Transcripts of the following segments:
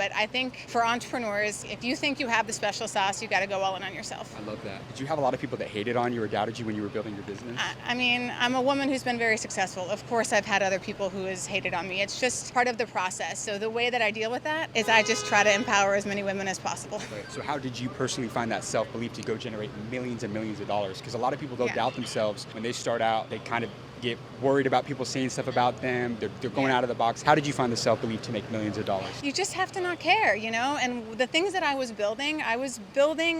But I think for entrepreneurs, if you think you have the special sauce, you got to go all in on yourself. I love that. Did you have a lot of people that hated on you or doubted you when you were building your business? I mean, I'm a woman who's been very successful. Of course, I've had other people who has hated on me. It's just part of the process. So the way that I deal with that is I just try to empower as many women as possible. Right. So how did you personally find that self-belief to go generate millions and millions of dollars? Because a lot of people, they'll doubt themselves when they start out. They kind of get worried about people saying stuff about them. They're going out of the box. How did you find the self-belief to make millions of dollars? You just have to not care, you know? And the things that I was building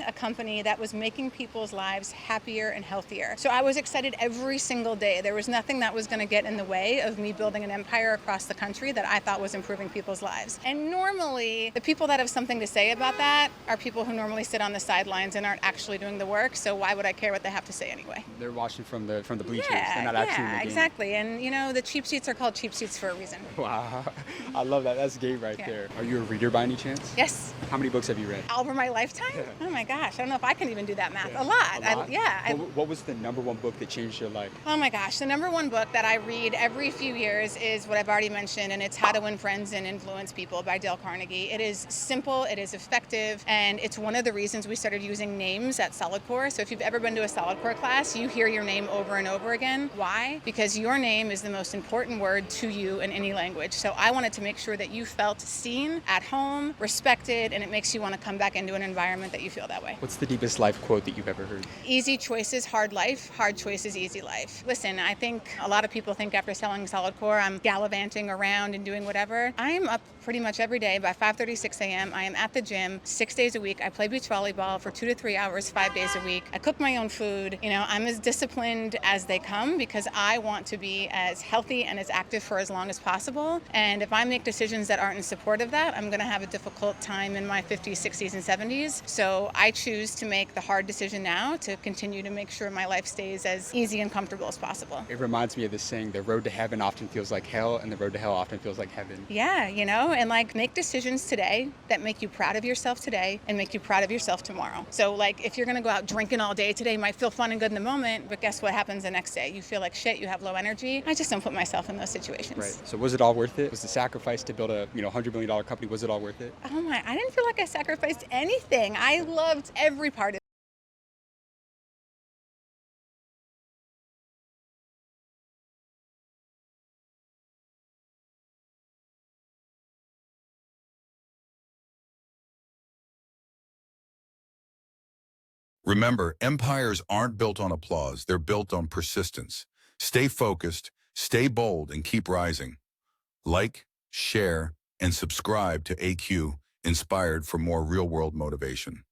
a company that was making people's lives happier and healthier. So I was excited every single day. There was nothing that was going to get in the way of me building an empire across the country that I thought was improving people's lives. And normally, the people that have something to say about that are people who normally sit on the sidelines and aren't actually doing the work. So why would I care what they have to say anyway? They're watching from the bleachers. They're not actually in the game. Exactly. And you know, the cheap seats are called cheap seats for a reason. Wow. I love that. That's game right there. Are you a reader by any chance? Yes. How many books have you read? Over my lifetime? Oh my gosh. I don't know if I can even do that math. A lot. What was the number one book that changed your life? Oh my gosh. The number one book that I read every few years is what I've already mentioned, and it's How to Win Friends and Influence People by Dale Carnegie. It is simple, it is effective, and it's one of the reasons we started using names at Solid Core. So if you've ever been to a Solid Core class, you hear your name over and over again. Why? Because your name is the most important word to you in any language. So I wanted to make sure that you felt seen, at home, respected, and it makes you want to come back into an environment that you feel that way. What's the deepest life quote that you've ever heard? Easy choices, hard life. Hard choices, easy life. Listen, I think a lot of people think after selling Solid Core, I'm gallivanting around and doing whatever. I am up pretty much every day by 5:30, 6 a.m. I am at the gym 6 days a week. I play beach volleyball for 2 to 3 hours, 5 days a week. I cook my own food. You know, I'm as disciplined as they come because I want to be as healthy and as active for as long as possible. And if I make decisions that aren't in support of that, I'm going to have a difficult time in my 50s, 60s, and 70s. So I choose to make the hard decision now to continue to make sure my life stays as easy and comfortable as possible. It reminds me of this saying, the road to heaven often feels like hell, and the road to hell often feels like heaven. Yeah, you know, and like make decisions today that make you proud of yourself today and make you proud of yourself tomorrow. So like if you're going to go out drinking all day today, you might feel fun and good in the moment, but guess what happens the next day? You feel like shit, you have low energy. I just don't put myself in those situations. Right. So was it all worth it? Was the sacrifice to build a $100 million company, was it all worth it? Oh my, I didn't feel like I sacrificed anything. I loved every part of it. Remember, empires aren't built on applause, they're built on persistence. Stay focused, stay bold, and keep rising. Like, share, and subscribe to AQ Inspired for more real-world motivation.